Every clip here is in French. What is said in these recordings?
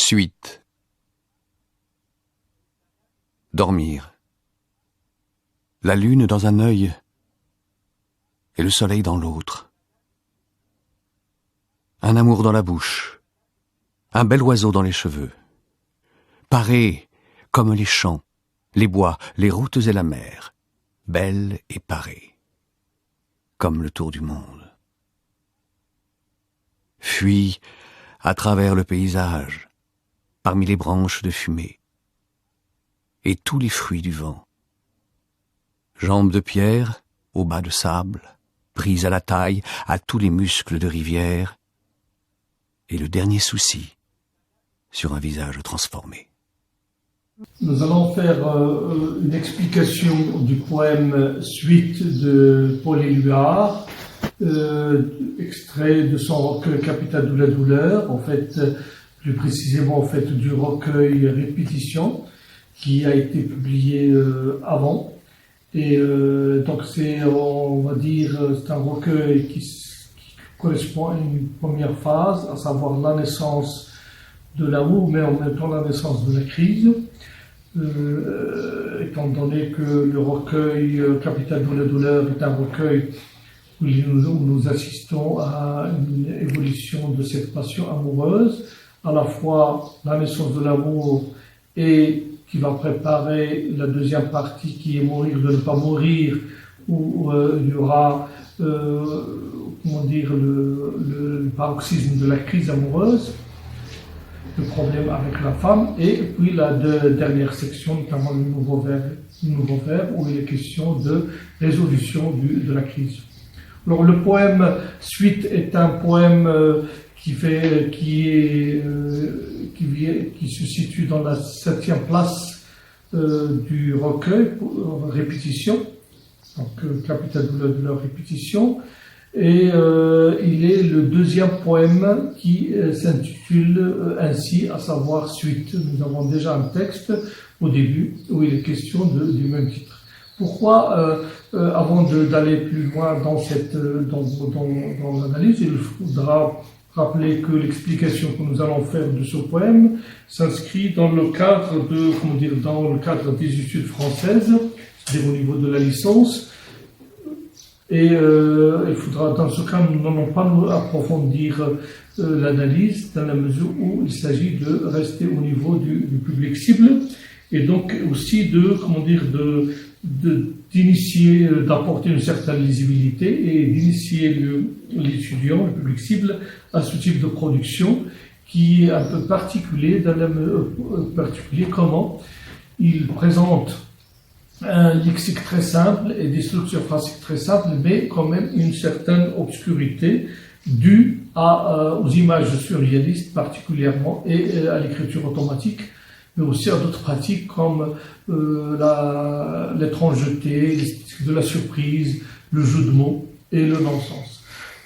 Suite. Dormir. La lune dans un œil et le soleil dans l'autre. Un amour dans la bouche, un bel oiseau dans les cheveux. Parée comme les champs, les bois, les routes et la mer, belle et parée, comme le tour du monde. Fuis à travers le paysage, parmi les branches de fumée, et tous les fruits du vent. Jambes de pierre, au bas de sable, prises à la taille, à tous les muscles de rivière, et le dernier souci sur un visage transformé. Nous allons faire une explication du poème Suite de Paul Éluard, extrait de son recueil Capitale de la douleur, en fait, plus précisément en fait, du recueil Répétition, qui a été publié avant. Et donc c'est, on va dire, c'est un recueil qui correspond à une première phase, à savoir la naissance de l'amour, mais en même temps la naissance de la crise. Étant donné que le recueil Capitale de la douleur est un recueil où nous assistons à une évolution de cette passion amoureuse, à la fois la naissance de l'amour et qui va préparer la deuxième partie qui est mourir de ne pas mourir, où il y aura comment dire, le paroxysme de la crise amoureuse, le problème avec la femme, et puis la dernière section, notamment le nouveau verbe, où il est question de résolution de la crise. Alors le poème Suite est un poème qui se situe dans la 7e place du recueil Répétition, donc Capitale de la répétition, et il est le deuxième poème qui s'intitule ainsi, à savoir Suite. Nous avons déjà un texte au début où il est question du même titre. Pourquoi, avant d'aller plus loin dans l'analyse, il faudra rappeler que l'explication que nous allons faire de ce poème s'inscrit dans le cadre dans le cadre des études françaises, c'est-à-dire au niveau de la licence. Et il faudra, dans ce cas, nous n'allons pas approfondir l'analyse, dans la mesure où il s'agit de rester au niveau du public cible, et donc aussi d'initier, d'apporter une certaine lisibilité et d'initier l'étudiant, le public cible, à ce type de production qui est un peu particulier, comment il présente un lexique très simple et des structures phrasiques très simples, mais quand même une certaine obscurité due aux images surréalistes particulièrement et à l'écriture automatique, mais aussi à d'autres pratiques comme l'étrangeté, l'esthétique de la surprise, le jeu de mots et le non-sens.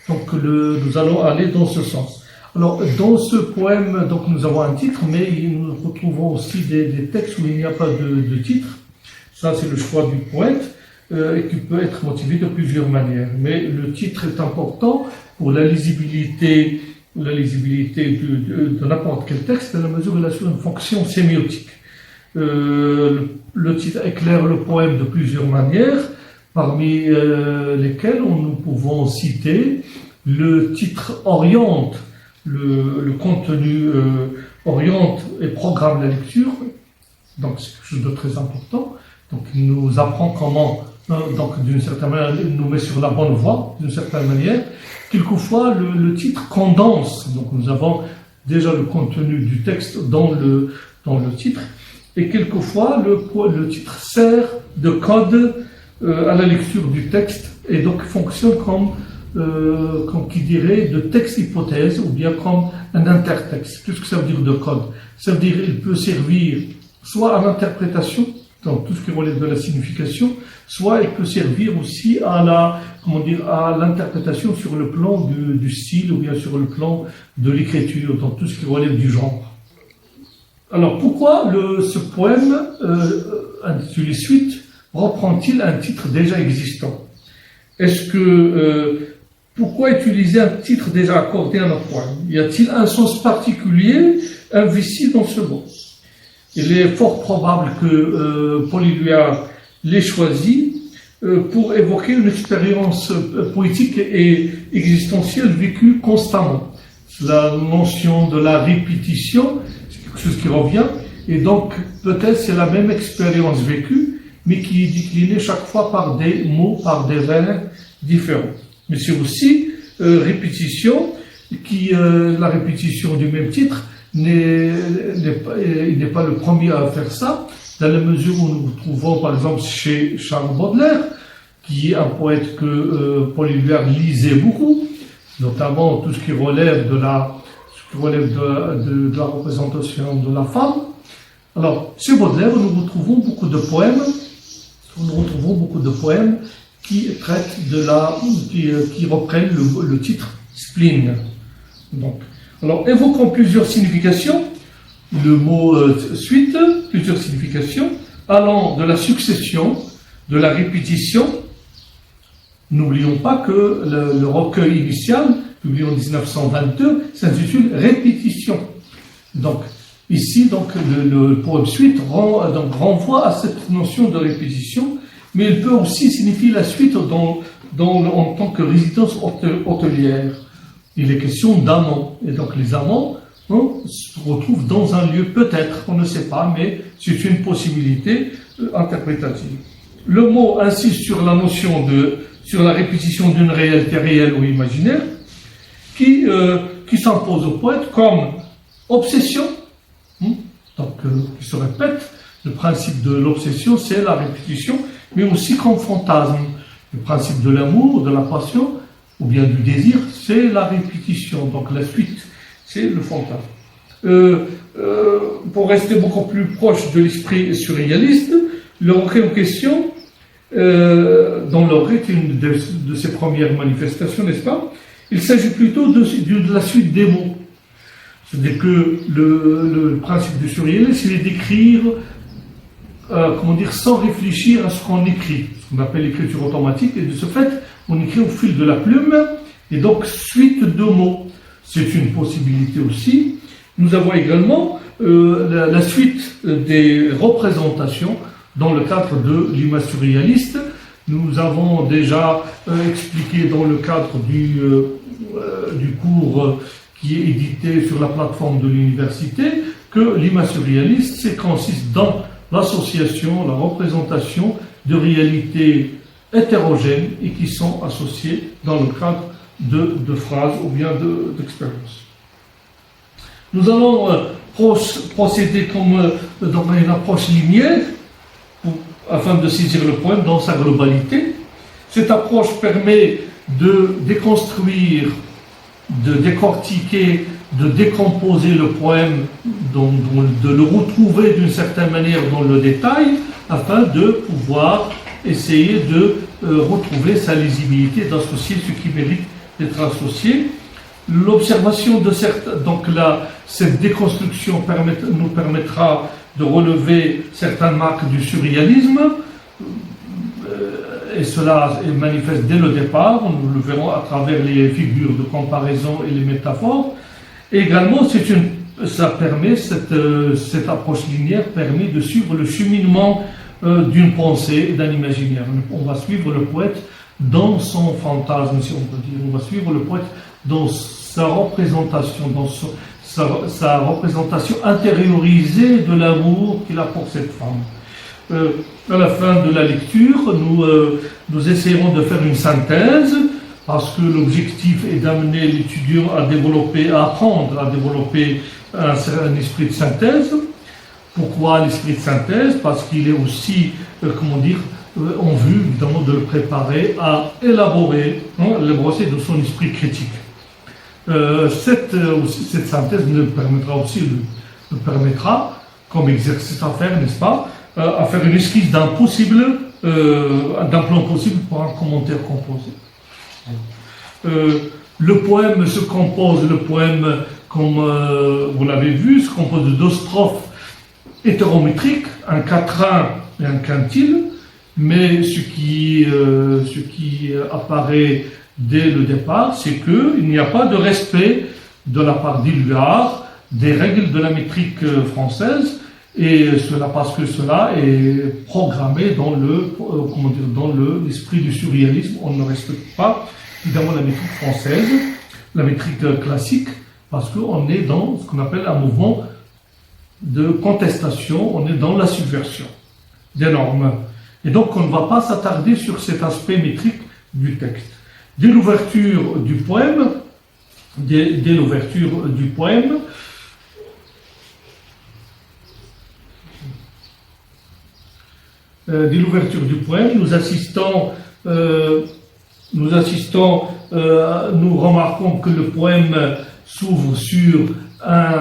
Donc nous allons aller dans ce sens. Alors dans ce poème, donc nous avons un titre, mais nous retrouvons aussi des textes où il n'y a pas de titre. Ça, c'est le choix du poète, et qui peut être motivé de plusieurs manières. Mais le titre est important pour la lisibilité de n'importe quel texte, dans la mesure où il a une fonction sémiotique. Le titre éclaire le poème de plusieurs manières, parmi lesquelles nous pouvons citer le titre oriente, le contenu oriente et programme la lecture, donc c'est quelque chose de très important. Donc il nous apprend comment, donc d'une certaine manière, il nous met sur la bonne voie, d'une certaine manière. Quelquefois, le titre condense. Donc nous avons déjà le contenu du texte dans le titre. Et quelquefois, le titre sert de code à la lecture du texte et donc fonctionne comme qui dirait de texte-hypothèse ou bien comme un intertexte. Qu'est-ce que ça veut dire de code? Ça veut dire qu'il peut servir soit à l'interprétation, donc tout ce qui relève de la signification, soit il peut servir aussi à l'interprétation sur le plan du style ou bien sur le plan de l'écriture, dans tout ce qui relève du genre. Alors pourquoi ce poème intitulé Suite reprend-il un titre déjà existant? Est-ce que pourquoi utiliser un titre déjà accordé à un poème? Y a-t-il un sens particulier investi dans ce mot? Il est fort probable que Paul Éluard l'ait choisi pour évoquer une expérience poétique et existentielle vécue constamment. La notion de la répétition, c'est quelque chose qui revient, et donc peut-être c'est la même expérience vécue, mais qui est déclinée chaque fois par des mots, par des vers différents. Mais c'est aussi répétition, la répétition du même titre il n'est pas le premier à faire ça, dans la mesure où nous trouvons par exemple chez Charles Baudelaire, qui est un poète que Paul Éluard lisait beaucoup, notamment tout ce qui relève de la représentation de la femme. Alors, chez Baudelaire, nous retrouvons beaucoup de poèmes qui traitent qui reprennent le titre spleen. Donc, alors, évoquons plusieurs significations. Le mot suite, plusieurs significations, allant de la succession, de la répétition. N'oublions pas que le recueil initial, publié en 1922, s'intitule Répétition. Donc, ici, le poème suite renvoie à cette notion de répétition, mais il peut aussi signifier la suite en tant que résidence hôtelière. Il est question d'amants, et donc les amants se retrouvent dans un lieu, peut-être, on ne sait pas, mais c'est une possibilité interprétative. Le mot insiste sur la notion sur la répétition d'une réalité réelle ou imaginaire, qui s'impose au poète comme obsession, qui se répète. Le principe de l'obsession, c'est la répétition, mais aussi comme fantasme. Le principe de l'amour, de la passion, ou bien du désir, c'est la répétition. Donc la suite, c'est le fantasme. Pour rester beaucoup plus proche de l'esprit surréaliste, le recueil en question, dont l'aurait est une de ses premières manifestations, n'est-ce pas? Il s'agit plutôt de la suite des mots. C'est-à-dire que le principe du surréalisme, c'est d'écrire, sans réfléchir à ce qu'on écrit, ce qu'on appelle l'écriture automatique, et de ce fait, on écrit au fil de la plume, et donc suite de mots. C'est une possibilité aussi. Nous avons également la suite des représentations dans le cadre de l'image surréaliste. Nous avons déjà expliqué dans le cadre du cours qui est édité sur la plateforme de l'université que l'image surréaliste consiste dans l'association, la représentation de réalités hétérogènes et qui sont associées dans le cadre de phrases ou bien d'expériences. Nous allons procéder dans une approche linéaire afin de saisir le poème dans sa globalité. Cette approche permet de déconstruire, de décortiquer, de décomposer le poème, de le retrouver d'une certaine manière dans le détail, afin de pouvoir essayer de retrouver sa lisibilité, d'associer ce qui mérite d'être associé. L'observation de cette déconstruction nous permettra de relever certaines marques du surréalisme, et cela est manifeste dès le départ, nous le verrons à travers les figures de comparaison et les métaphores. Et également, cette approche linéaire permet de suivre le cheminement d'une pensée et d'un imaginaire. On va suivre le poète dans son fantasme, si on peut dire. On va suivre le poète dans sa représentation, sa représentation intériorisée de l'amour qu'il a pour cette femme. À la fin de la lecture, nous essayerons de faire une synthèse, parce que l'objectif est d'amener l'étudiant à apprendre à développer un esprit de synthèse. Pourquoi l'esprit de synthèse? Parce qu'il est aussi, en vue évidemment de le préparer à élaborer de son esprit critique. Cette synthèse nous permettra, comme exercice à faire, n'est-ce pas, à faire une esquisse d'un plan possible pour un commentaire composé. Le poème se compose, comme vous l'avez vu, se compose de 2 strophes hétérométriques, un quatrain et un quintile, mais ce qui apparaît dès le départ, c'est qu'il n'y a pas de respect de la part d'Éluard des règles de la métrique française, et cela parce que cela est programmé dans l'esprit du surréalisme. On ne respecte pas évidemment la métrique française, la métrique classique, parce qu'on est dans ce qu'on appelle un mouvement de contestation, on est dans la subversion des normes. Et donc on ne va pas s'attarder sur cet aspect métrique du texte. Dès l'ouverture du poème, nous assistons, nous remarquons que le poème s'ouvre sur un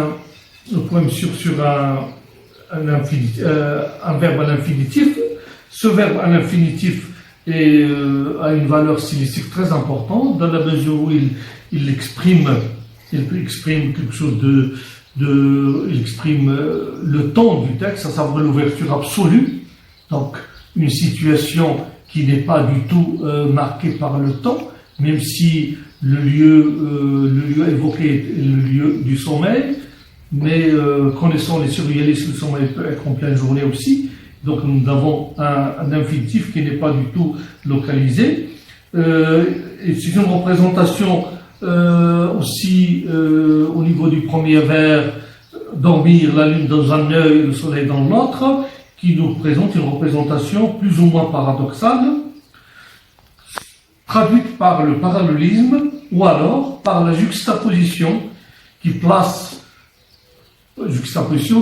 verbe à l'infinitif. Ce verbe à l'infinitif a une valeur stylistique très importante dans la mesure où il exprime quelque chose il exprime le temps du texte, à savoir l'ouverture absolue. Donc, une situation qui n'est pas du tout marquée par le temps, même si le lieu évoqué est le lieu du sommeil, mais connaissant les surréalistes, le sommeil peut être en pleine journée aussi. Donc, nous avons un infinitif qui n'est pas du tout localisé. Et c'est une représentation aussi au niveau du premier vers, dormir la lune dans un œil et le soleil dans l'autre, qui nous présente une représentation plus ou moins paradoxale, traduite par le parallélisme ou alors par la juxtaposition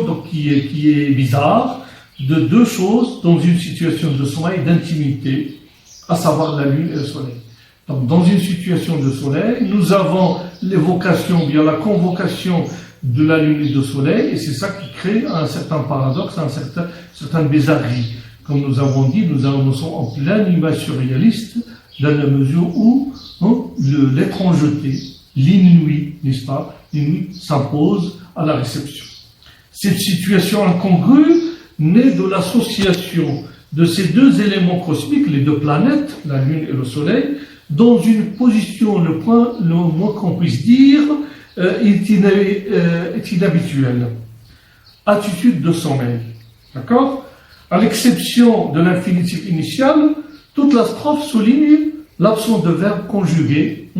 donc qui est bizarre, de deux choses dans une situation de sommeil, d'intimité, à savoir la lune et le soleil. Donc, dans une situation de soleil, nous avons l'évocation, bien la convocation de la lune et du soleil, et c'est ça qui crée un certain paradoxe, certaine bizarrerie. Comme nous avons dit, nous sommes en pleine image surréaliste, dans la mesure où l'étrangeté, l'inouï, n'est-ce pas, l'inouï s'impose à la réception. Cette situation incongrue naît de l'association de ces deux éléments cosmiques, les deux planètes, la lune et le soleil, dans une position, le moins qu'on puisse dire, est inhabituelle. Attitude de sommeil. D'accord? À l'exception de l'infinitif initial, toute la strophe souligne l'absence de verbe conjugué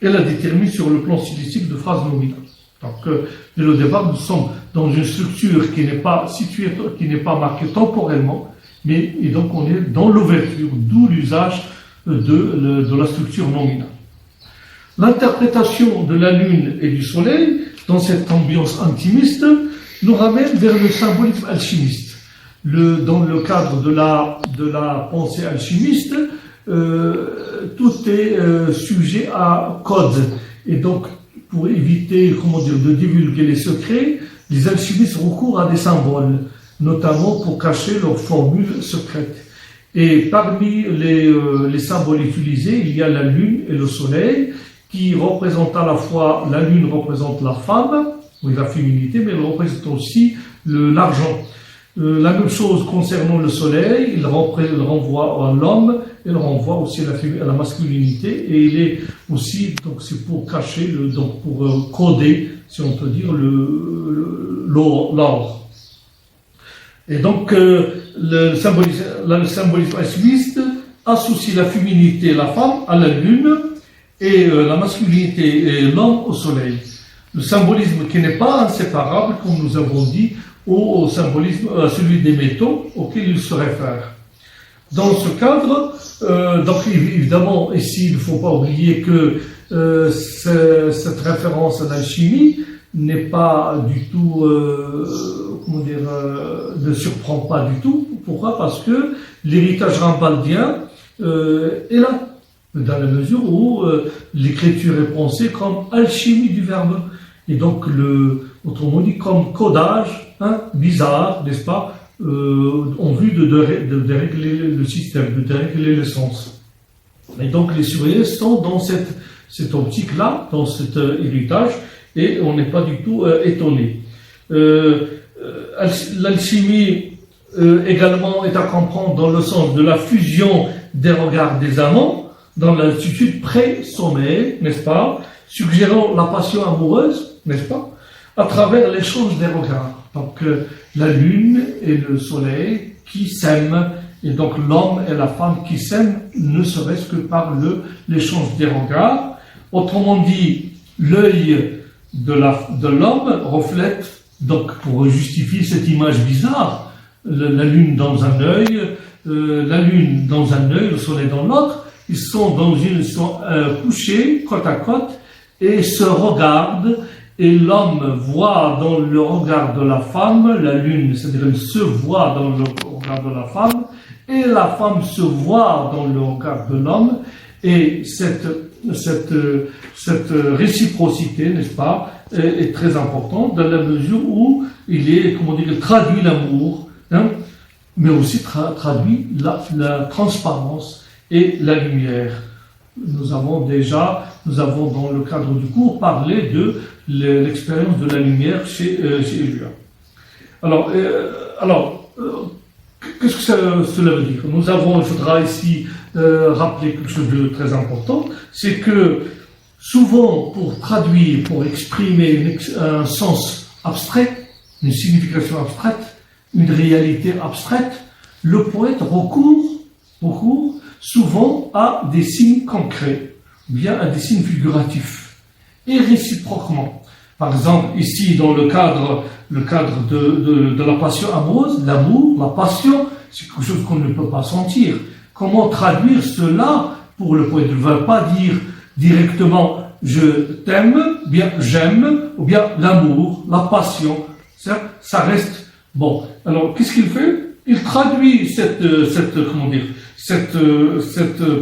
et la détermine sur le plan stylistique de phrase nominale. Donc, dès le départ, nous sommes dans une structure qui n'est pas située, qui n'est pas marquée temporellement, et donc on est dans l'ouverture, d'où l'usage de la structure nominale. L'interprétation de la lune et du soleil, dans cette ambiance intimiste, nous ramène vers le symbolisme alchimiste. Dans le cadre de la pensée alchimiste, tout est sujet à code. Et donc, pour éviter, de divulguer les secrets, les alchimistes recourent à des symboles, notamment pour cacher leurs formules secrètes. Et parmi les symboles utilisés, il y a la lune et le soleil, qui représentent à la fois, la lune représente la femme, ou la féminité, mais elle représente aussi l'argent. La même chose concernant le soleil, il renvoie à l'homme, il renvoie aussi à la masculinité, et il est aussi, donc c'est pour cacher, pour coder, si on peut dire, l'or. Et donc, le symbolisme alchimiste associe la féminité et la femme à la lune, et la masculinité et l'homme au soleil. Le symbolisme qui n'est pas inséparable, comme nous avons dit, au symbolisme, à celui des métaux auquel il se réfère. Dans ce cadre, donc évidemment, ici, il ne faut pas oublier que cette référence à l'alchimie n'est pas du tout, ne surprend pas du tout. Pourquoi? Parce que l'héritage rambaldien est là, dans la mesure où l'écriture est pensée comme alchimie du verbe. Et donc, autrement dit, comme codage bizarre, n'est-ce pas, en vue de dérégler le système, de dérégler le sens. Et donc, les surréalistes sont dans cette optique-là, dans cet héritage, et on n'est pas du tout étonné. L'alchimie également est à comprendre dans le sens de la fusion des regards des amants, dans l'attitude pré-sommeil, n'est-ce pas, suggérant la passion amoureuse, n'est-ce pas, à travers l'échange des regards. Donc la lune et le soleil qui s'aiment, et donc l'homme et la femme qui s'aiment, ne serait-ce que par l'échange des regards. Autrement dit, l'œil de l'homme reflète, donc pour justifier cette image bizarre, la lune dans un œil, le soleil dans l'autre, ils sont couchés côte à côte et se regardent, et l'homme voit dans le regard de la femme, la lune, c'est-à-dire elle se voit dans le regard de la femme, et la femme se voit dans le regard de l'homme, et cette réciprocité, n'est-ce pas, est très importante dans la mesure où il traduit l'amour, hein, mais aussi traduit la transparence et la lumière. Nous avons dans le cadre du cours, parlé de l'expérience de la lumière chez Elia. Alors, qu'est-ce que cela veut dire? Il faudra ici rappeler quelque chose de très important, c'est que souvent, pour traduire, pour exprimer un sens abstrait, une signification abstraite, une réalité abstraite, le poète recourt souvent à des signes concrets, ou bien à des signes figuratifs, et réciproquement. Par exemple, ici, dans le cadre de la passion amoureuse, l'amour, la passion, c'est quelque chose qu'on ne peut pas sentir. Comment traduire cela pour le poète? Il ne va pas dire directement « je t'aime », bien « j'aime », ou bien « l'amour », la passion. Ça reste... Bon, alors, qu'est-ce qu'il fait? Il traduit cette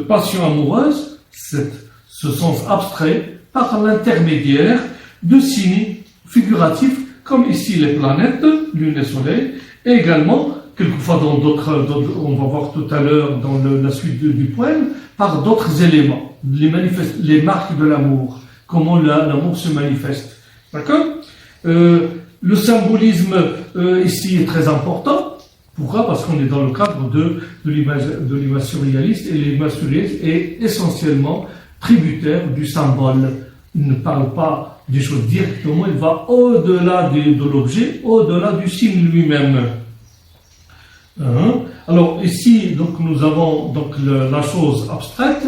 passion amoureuse, ce sens abstrait, par l'intermédiaire de signes figuratifs, comme ici les planètes, lune et soleil, et également, quelquefois dans d'autres, on va voir tout à l'heure dans la suite du poème, par d'autres éléments, les marques de l'amour, comment l'amour se manifeste. D'accord? Le symbolisme ici est très important. Pourquoi? Parce qu'on est dans le cadre de l'image surréaliste, et l'image surréaliste est essentiellement tributaire du symbole. Il ne parle pas des choses directement, il va au-delà de l'objet, au-delà du signe lui-même. Alors ici, donc, nous avons donc la chose abstraite,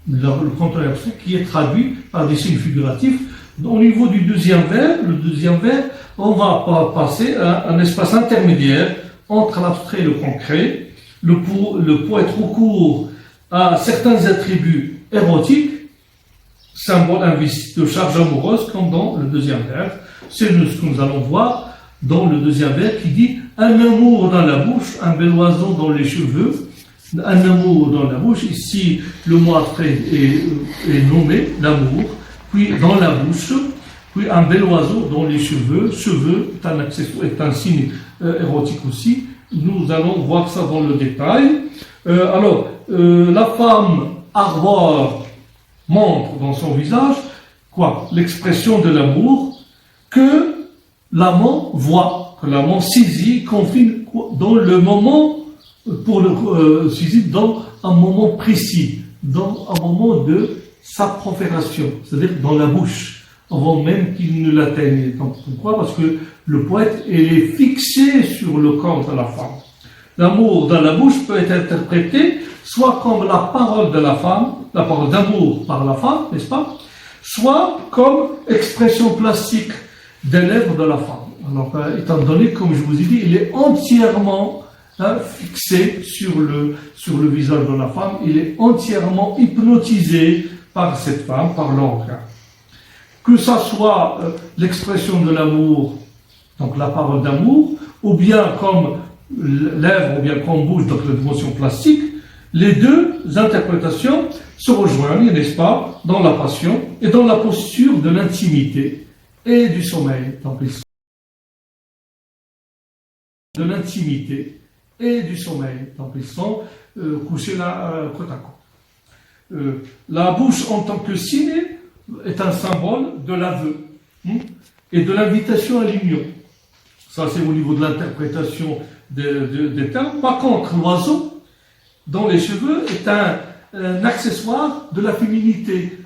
le contenu abstrait qui est traduit par des signes figuratifs. Au niveau du deuxième vers, on va passer à un espace intermédiaire entre l'abstrait et le concret. Le poète recourt à certains attributs érotiques, symbole invisible de charge amoureuse, comme dans le deuxième vers. C'est ce que nous allons voir dans le deuxième vers qui dit « Un amour dans la bouche, un bel oiseau dans les cheveux ». Un amour dans la bouche, ici le mot abstrait est nommé, l'amour, puis dans la bouche, puis un bel oiseau dans les cheveux. Cheveux est un signe érotique aussi. Nous allons voir ça dans le détail. La femme arbore, montre dans son visage, l'expression de l'amour que l'amant voit, que l'amant saisit, confine dans le moment, saisit dans un moment précis, dans un moment de sa profération, c'est-à-dire dans la bouche, avant même qu'il ne l'atteigne. Donc, pourquoi? Parce que le poète est fixé sur le corps de la femme. L'amour dans la bouche peut être interprété soit comme la parole de la femme, la parole d'amour par la femme, n'est-ce pas? Soit comme expression plastique des lèvres de la femme. Alors, étant donné, comme je vous ai dit, il est entièrement fixé sur le visage de la femme, il est entièrement hypnotisé par cette femme, par l'organe. Que ça soit l'expression de l'amour, donc la parole d'amour, ou bien comme lèvres, ou bien comme bouche, donc la dimension plastique, les deux interprétations se rejoignent, n'est-ce pas, dans la passion et dans la posture de l'intimité et du sommeil. Donc, de l'intimité et du sommeil. Donc, ils sont couchés là, côte à côte. La bouche en tant que signe est un symbole de l'aveu et de l'invitation à l'union. Ça, c'est au niveau de l'interprétation des termes. Par contre, l'oiseau dans les cheveux est un accessoire de la féminité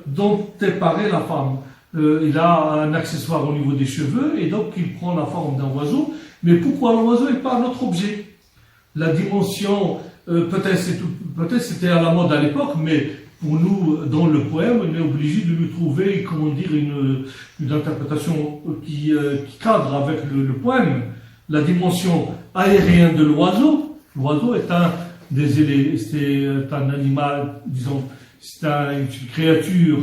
dont est parée la femme. Il a un accessoire au niveau des cheveux et donc il prend la forme d'un oiseau. Mais pourquoi l'oiseau et pas un autre objet? La dimension, peut-être c'était à la mode à l'époque, mais pour nous, dans le poème, on est obligé de lui trouver, comment dire, une interprétation qui cadre avec le poème. La dimension aérienne de l'oiseau. L'oiseau est c'est un animal, disons, c'est une créature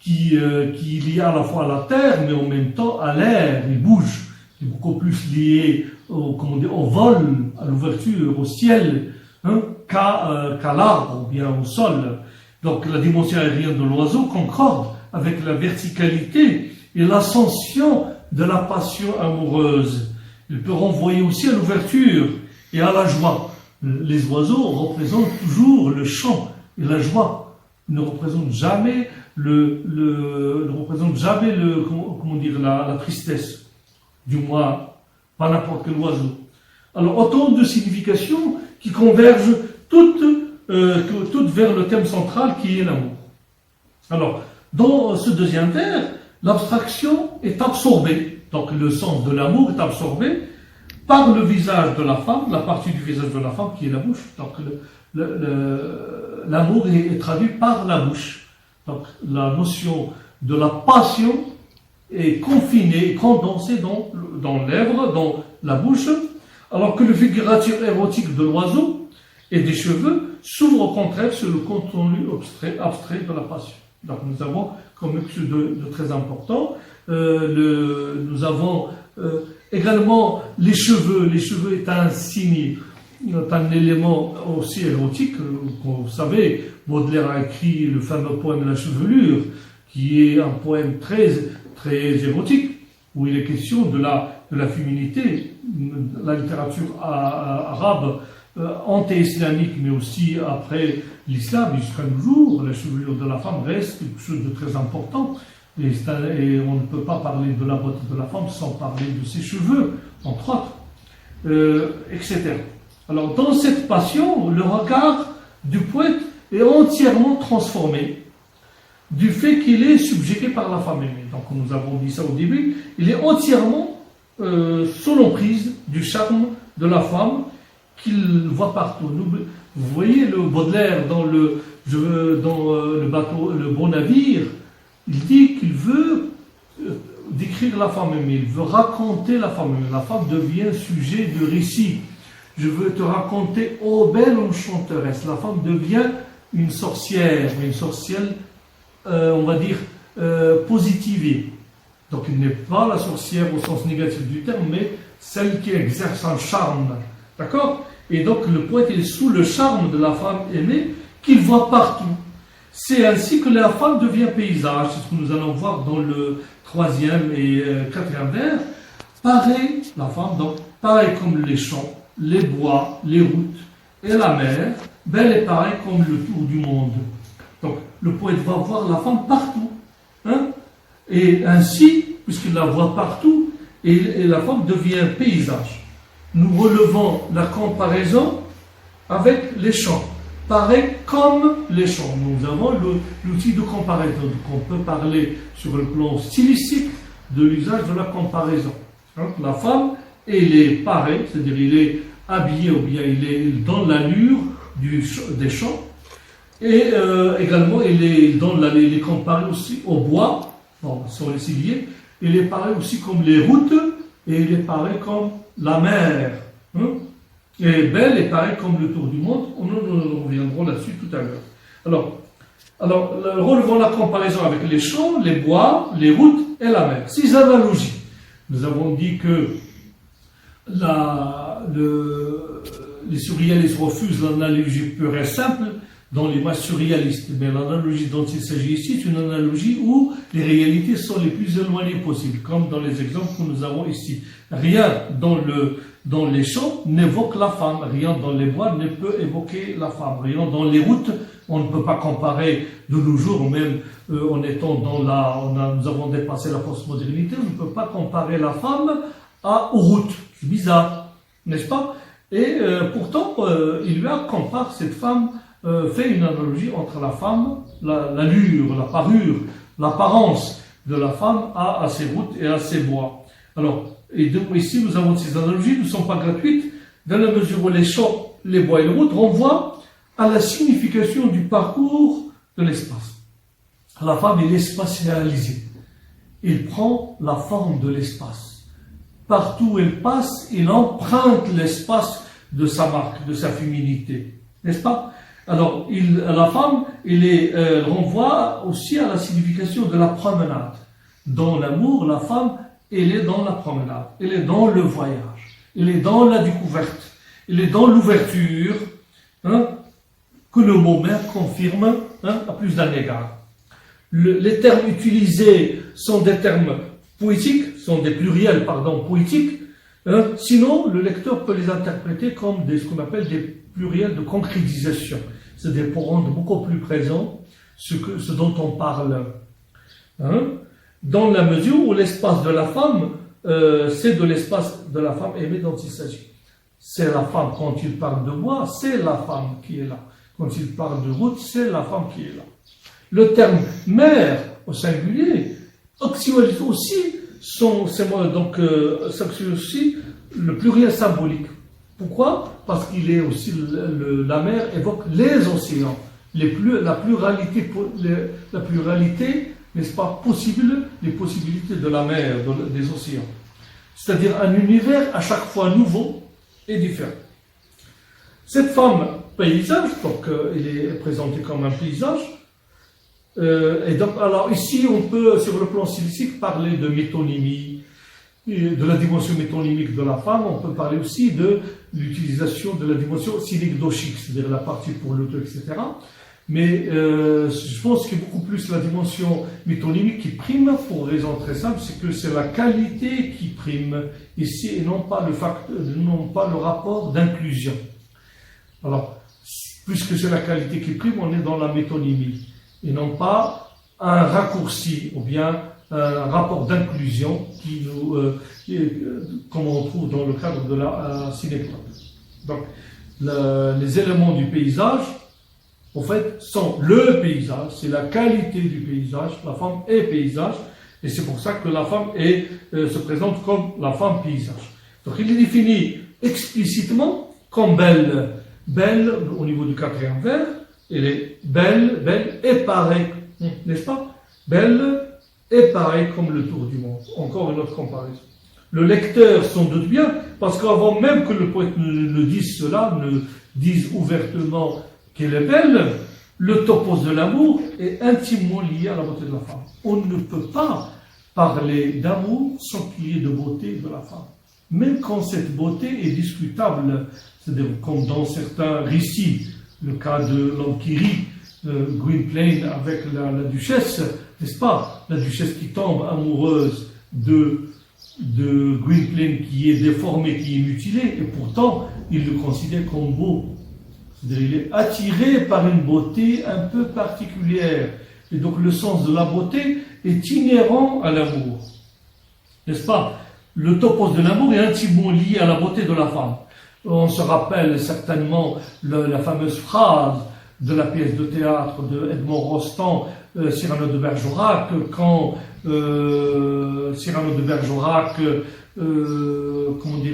qui est liée à la fois à la terre, mais en même temps à l'air. Il bouge. Il est beaucoup plus lié au vol, à l'ouverture, au ciel, qu'à l'arbre ou bien au sol. Donc la dimension aérienne de l'oiseau concorde avec la verticalité et l'ascension de la passion amoureuse. Il peut renvoyer aussi à l'ouverture et à la joie. Les oiseaux représentent toujours le chant et la joie. Ils ne représentent jamais la tristesse. Du moins, pas n'importe quel oiseau. Alors, autant de significations qui convergent toutes vers le thème central qui est l'amour. Alors, dans ce deuxième vers, l'abstraction est absorbée. Donc, le sens de l'amour est absorbé par le visage de la femme, la partie du visage de la femme qui est la bouche. Donc, l'amour est traduit par la bouche. Donc, la notion de la passion est confinée, condensée dans lèvres, dans la bouche, alors que le figuratif érotique de l'oiseau et des cheveux s'ouvre au contraire sur le contenu abstrait de la passion. Donc nous avons comme quelque chose de très important. Nous avons également les cheveux. Les cheveux est un signe, un élément aussi érotique. Vous savez, Baudelaire a écrit le fameux poème La Chevelure, qui est un poème très érotique, où il est question de la féminité. La littérature arabe anté-islamique, mais aussi après l'islam, jusqu'à nos jours, la chevelure de la femme reste quelque chose de très important. Et on ne peut pas parler de la beauté de la femme sans parler de ses cheveux, entre autres, etc. Alors, dans cette passion, le regard du poète est entièrement transformé du fait qu'il est subjugué par la femme aimée. Donc, nous avons dit ça au début, il est entièrement sous l'emprise du charme de la femme qu'il voit partout. Vous voyez le Baudelaire dans le bateau, le Beau Navire, il dit qu'il veut décrire la femme aimée, il veut raconter la femme aimée. La femme devient sujet de récit. Je veux te raconter, ô belle enchanteresse. La femme devient une sorcière, on va dire, positivée. Donc il n'est pas la sorcière au sens négatif du terme, mais celle qui exerce un charme. D'accord? Et donc le poète est sous le charme de la femme aimée qu'il voit partout. C'est ainsi que la femme devient paysage. C'est ce que nous allons voir dans le 3e et 4e vers. Pareil, la femme, donc, pareil comme les champs, les bois, les routes et la mer, belle et pareil comme le tour du monde. Donc le poète va voir la femme partout. Et ainsi, puisqu'il la voit partout, et la femme devient paysage. Nous relevons la comparaison avec les champs. Pareil comme les champs. Nous avons l'outil de comparaison. Donc on peut parler sur le plan stylistique de l'usage de la comparaison. La femme, elle est pareille, c'est-à-dire il est habillé ou bien il est dans l'allure des champs. Et également, il est comparé aussi au bois. Bon, sont les liés. Il est pareil aussi comme les routes et il est pareil comme la mer. Et belle est pareil comme le tour du monde. Nous reviendrons là-dessus tout à l'heure. Alors, relevons la comparaison avec les champs, les bois, les routes et la mer. 6 analogies. Nous avons dit que les surréalistes refusent l'analogie pure et simple dans l'image surréaliste. Mais l'analogie dont il s'agit ici est une analogie où les réalités sont les plus éloignées possibles, comme dans les exemples que nous avons ici. Rien dans les champs n'évoque la femme, rien dans les bois ne peut évoquer la femme, rien dans les routes, on ne peut pas comparer de nos jours, même en étant nous avons dépassé la postmodernité, on ne peut pas comparer la femme aux routes. C'est bizarre, n'est-ce pas? Et pourtant, il lui compare cette femme fait une analogie entre la femme, l'allure, la parure, l'apparence de la femme à ses routes et à ses bois. Alors, et donc ici nous avons ces analogies, ne sont pas gratuites, dans la mesure où les champs, les bois et les routes renvoient à la signification du parcours de l'espace. La femme est l'espace réalisé. Il prend la forme de l'espace. Partout où elle passe, il emprunte l'espace de sa marque, de sa féminité. N'est-ce pas? Alors, la femme, elle renvoie aussi à la signification de la promenade. Dans l'amour, la femme, elle est dans la promenade, elle est dans le voyage, elle est dans la découverte, elle est dans l'ouverture, que le mot mère confirme à plus d'un égard. Les termes utilisés sont des termes poétiques, sont des pluriels, poétiques. Sinon, le lecteur peut les interpréter comme ce qu'on appelle des pluriels de concrétisation. C'est-à-dire pour rendre beaucoup plus présent ce dont on parle. Dans la mesure où l'espace de la femme, c'est de l'espace de la femme aimée dont il s'agit. C'est la femme, quand il parle de bois, c'est la femme qui est là. Quand il parle de route, c'est la femme qui est là. Le terme mère au singulier actualise aussi s'actualise aussi le pluriel symbolique. Pourquoi? Parce qu'il est aussi la mer évoque les océans, la pluralité, n'est-ce pas, possible, les possibilités de la mer, des océans. C'est-à-dire un univers à chaque fois nouveau et différent. Cette femme paysage, donc elle est présentée comme un paysage. Et donc, alors ici, on peut, sur le plan stylistique, parler de métonymie, de la dimension métonymique de la femme. On peut parler aussi de l'utilisation de la dimension synecdochique, c'est-à-dire la partie pour l'auteur, etc. Mais je pense qu'il y a beaucoup plus la dimension métonymique qui prime, pour une raison très simple, c'est que c'est la qualité qui prime ici et non pas le rapport d'inclusion. Alors, puisque c'est la qualité qui prime, on est dans la métonymie et non pas un raccourci ou bien un rapport d'inclusion comme on trouve dans le cadre de la synecdoche. Donc, les éléments du paysage, en fait, sont le paysage, c'est la qualité du paysage. La femme est paysage, et c'est pour ça que la femme se présente comme la femme paysage. Donc, il est défini explicitement comme belle. Belle, au niveau du quatrième vers, elle est belle et pareille, n'est-ce pas? Belle et pareille comme le tour du monde. Encore une autre comparaison. Le lecteur s'en doute bien, parce qu'avant même que le poète ne dise cela, ne dise ouvertement qu'elle est belle, le topos de l'amour est intimement lié à la beauté de la femme. On ne peut pas parler d'amour sans qu'il y ait de beauté de la femme. Même quand cette beauté est discutable, c'est-à-dire comme dans certains récits, le cas de l'homme qui rit, Gwynplaine avec la duchesse, n'est-ce pas? La duchesse qui tombe amoureuse de Gwynplaine qui est déformé, qui est mutilé, et pourtant il le considère comme beau. C'est-à-dire il est attiré par une beauté un peu particulière. Et donc le sens de la beauté est inhérent à l'amour. N'est-ce pas? Le topos de l'amour est intimement lié à la beauté de la femme. On se rappelle certainement la fameuse phrase de la pièce de théâtre de Edmond Rostand, Cyrano de Bergerac, quand Cyrano de Bergerac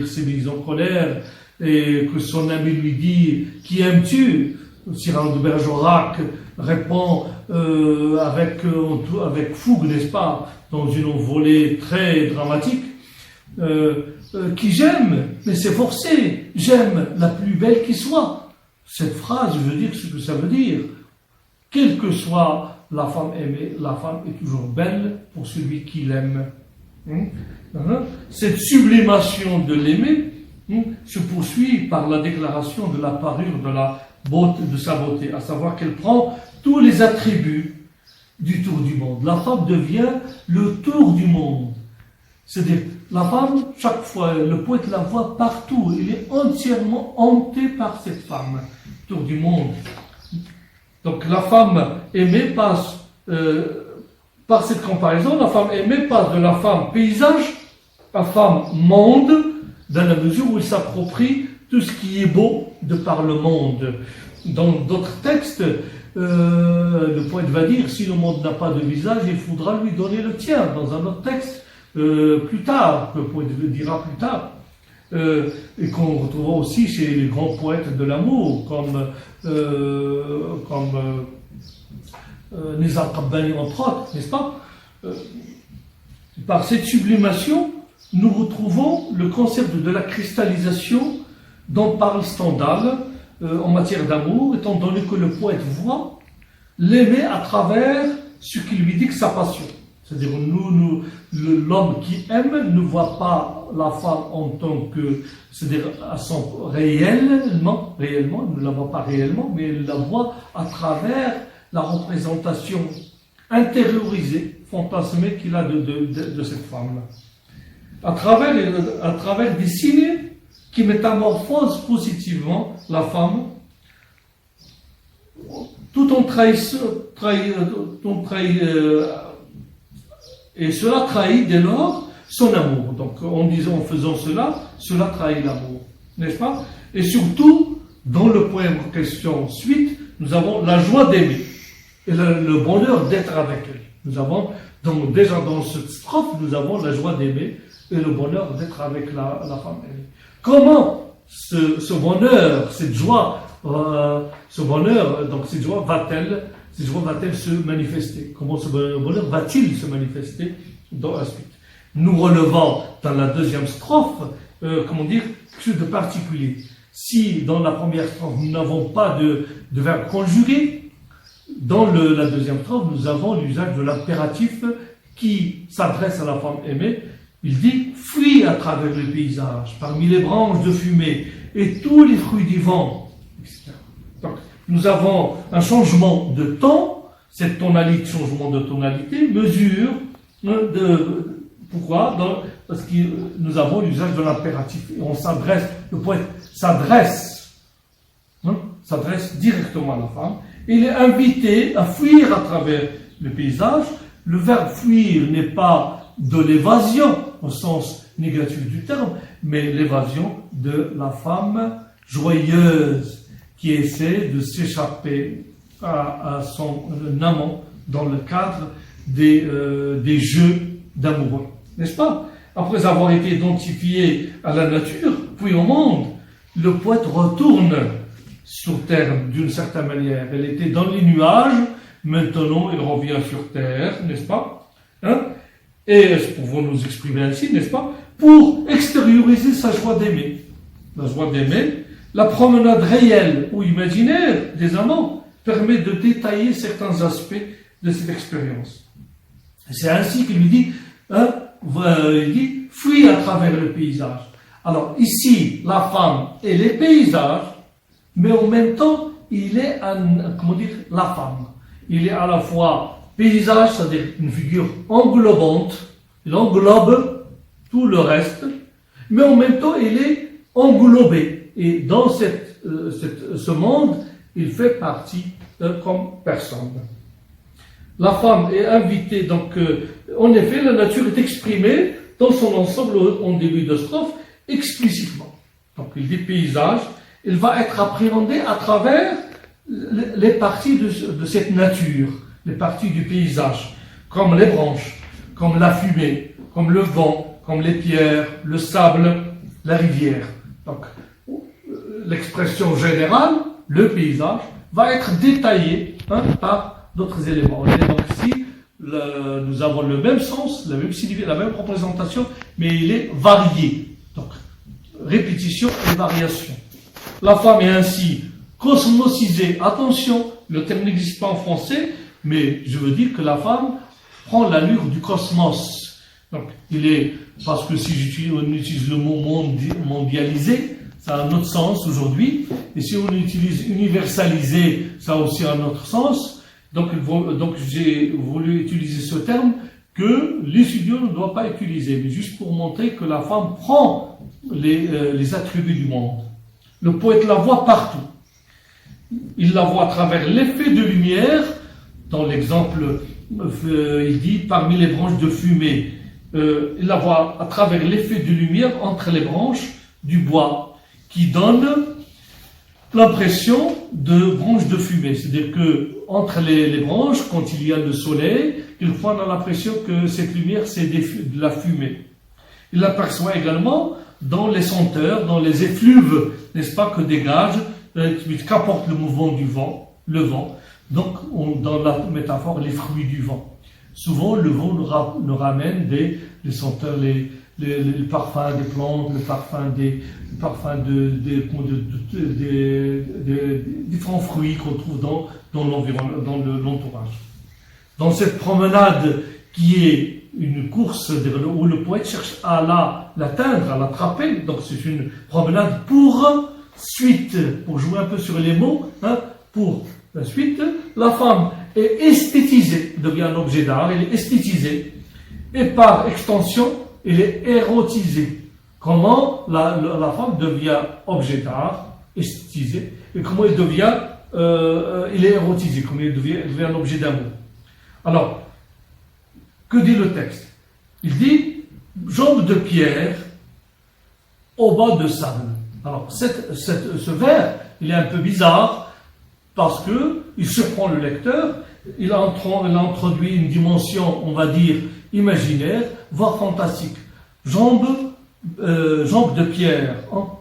s'est mis en colère et que son ami lui dit « Qui aimes-tu » Cyrano de Bergerac répond avec fougue, n'est-ce pas, dans une volée très dramatique, qui j'aime, mais c'est forcé, j'aime la plus belle qui soit. Cette phrase veut dire ce que ça veut dire. Quelle que soit la femme aimée, la femme est toujours belle pour celui qui l'aime. Cette sublimation de l'aimer se poursuit par la déclaration de la parure de la beauté, de sa beauté, à savoir qu'elle prend tous les attributs du tour du monde. La femme devient le tour du monde. C'est-à-dire, la femme, chaque fois, le poète la voit partout. Il est entièrement hanté par cette femme, tour du monde. Donc, la femme aimée passe, par cette comparaison, la femme aimée passe de la femme paysage à femme monde, dans la mesure où il s'approprie tout ce qui est beau de par le monde. dans d'autres textes, le poète va dire, si le monde n'a pas de visage, il faudra lui donner le tien. Dans un autre texte, plus tard, que le poète dira plus tard, et qu'on retrouvera aussi chez les grands poètes de l'amour, comme Nizar Qabbani entre autres, n'est-ce pas? Par cette sublimation, nous retrouvons le concept de la cristallisation dont parle Stendhal en matière d'amour, étant donné que le poète voit l'aimer à travers ce qui lui dicte sa passion. C'est-à-dire, l'homme qui aime ne voit pas la femme en tant que, c'est-à-dire, réellement, il ne la voit pas réellement, mais il la voit à travers la représentation intériorisée, fantasmée qu'il a de cette femme-là. À travers des signes qui métamorphosent positivement la femme, tout en trahissant, et cela trahit dès lors son amour. Donc, en faisant cela trahit l'amour, n'est-ce pas? Et surtout, dans le poème en question suite, nous avons la joie d'aimer et le bonheur d'être avec elle. Nous avons, donc, déjà dans cette strophe, nous avons la joie d'aimer et le bonheur d'être avec la femme aimée. Comment ce bonheur, cette joie va-t-elle se manifester? Comment ce bonheur va-t-il se manifester dans la suite? Nous relevons dans la deuxième strophe, quelque chose de particulier. Si dans la première strophe nous n'avons pas de verbe conjugué, dans la deuxième strophe nous avons l'usage de l'impératif qui s'adresse à la femme aimée. Il dit « Fuis à travers le paysage, parmi les branches de fumée et tous les fruits du vent, etc. » Donc, nous avons un changement de temps, cette changement de tonalité mesure pourquoi? Parce que nous avons l'usage de l'impératif. Et le poète s'adresse directement à la femme. Il est invité à fuir à travers le paysage. Le verbe fuir n'est pas de l'évasion au sens négatif du terme, mais l'évasion de la femme joyeuse qui essaie de s'échapper à son amant dans le cadre des jeux d'amoureux. N'est-ce pas? Après avoir été identifié à la nature, puis au monde, le poète retourne sur terre d'une certaine manière. Elle était dans les nuages, maintenant il revient sur terre, n'est-ce pas? Et pouvons nous exprimer ainsi, n'est-ce pas? Pour extérioriser sa joie d'aimer. La joie d'aimer, la promenade réelle ou imaginaire des amants permet de détailler certains aspects de cette expérience. C'est ainsi qu'il lui dit, fuis à travers le paysage. Alors ici, la femme et les paysages, mais en même temps, il est la femme. Il est à la fois paysage, c'est-à-dire une figure englobante, il englobe tout le reste, mais en même temps, il est englobé. Et dans ce monde, il fait partie comme personne. La femme est invitée, donc, en effet, la nature est exprimée dans son ensemble en début de strophe, explicitement. Donc, il dit paysage, il va être appréhendé à travers les parties de cette nature, les parties du paysage, comme les branches, comme la fumée, comme le vent, comme les pierres, le sable, la rivière. Donc, l'expression générale, le paysage, va être détaillé par d'autres éléments. Et donc ici, nous avons le même sens, la même représentation, mais il est varié. Donc, répétition et variation. La femme est ainsi cosmocisée. Attention, le terme n'existe pas en français, mais je veux dire que la femme prend l'allure du cosmos. Donc, parce que si on utilise le mot mondialisé, ça a un autre sens aujourd'hui. Et si on utilise universalisé, ça a aussi un autre sens. Donc j'ai voulu utiliser ce terme que l'étudiant ne doit pas utiliser, mais juste pour montrer que la femme prend les attributs du monde. Le poète la voit partout. Il la voit à travers l'effet de lumière. Dans l'exemple, il dit parmi les branches de fumée. Il la voit à travers l'effet de lumière entre les branches du bois, qui donne l'impression de branches de fumée. C'est-à-dire que entre les branches, quand il y a le soleil, quelquefois on a l'impression que cette lumière c'est de la fumée. Il l'aperçoit également dans les senteurs, dans les effluves, n'est-ce pas, que dégage, qu'apporte le mouvement du vent, le vent. Donc, dans la métaphore, les fruits du vent. Souvent, le vent nous ramène des senteurs, les parfums des plantes, les parfums des différents fruits qu'on trouve dans l'environnement, dans l'entourage. Dans cette promenade qui est une course où le poète cherche à l'atteindre, à l'attraper, donc c'est une promenade pour suite, pour jouer un peu sur les mots, pour la suite, la femme est esthétisée, devient un objet d'art, elle est esthétisée, et par extension, elle est érotisée. Comment la femme devient objet d'art, esthétisée, et comment elle devient, elle est érotisée, comment elle devient un objet d'amour. Alors, que dit le texte? Il dit jambes de pierre au bas de sable. Alors, ce vers, il est un peu bizarre parce que il surprend le lecteur. Il a introduit une dimension, on va dire, imaginaire, voire fantastique. Jambes de pierre,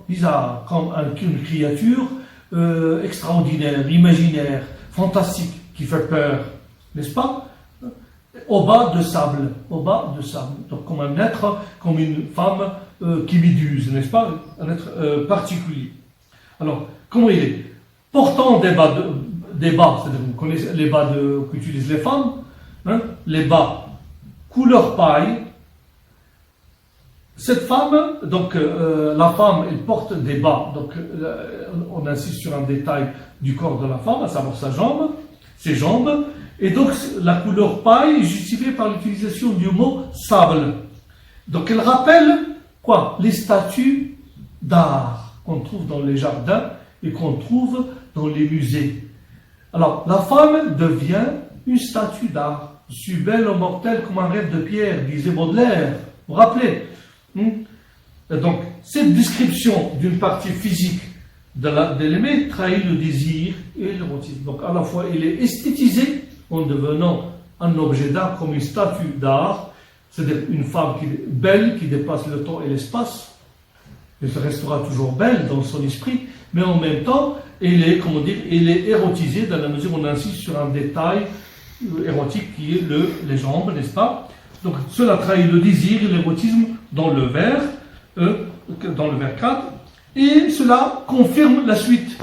bizarre, comme une créature extraordinaire, imaginaire, fantastique, qui fait peur, n'est-ce pas? Au bas de sable, donc comme un être, comme une femme qui méduse, n'est-ce pas? Un être particulier. Alors, comment il est? Portant des bas, c'est-à-dire vous connaissez les bas qu'utilisent les femmes, les bas couleur paille. Cette femme, donc la femme, elle porte des bas, donc on insiste sur un détail du corps de la femme, à savoir ses jambes. Et donc, la couleur paille est justifiée par l'utilisation du mot sable. Donc, elle rappelle quoi? Les statues d'art qu'on trouve dans les jardins et qu'on trouve dans les musées. Alors, la femme devient une statue d'art. Je suis belle au mortel comme un rêve de pierre, disait Baudelaire. Vous vous rappelez? Donc, cette description d'une partie physique de l'aimé trahit le désir et l'érotisme. Donc, à la fois, il est esthétisé en devenant un objet d'art comme une statue d'art, c'est-à-dire une femme qui est belle, qui dépasse le temps et l'espace. Elle restera toujours belle dans son esprit, mais en même temps, elle est érotisée dans la mesure où on insiste sur un détail érotique qui est les jambes, n'est-ce pas? Donc cela trahit le désir et l'érotisme dans le vers 4, et cela confirme la suite.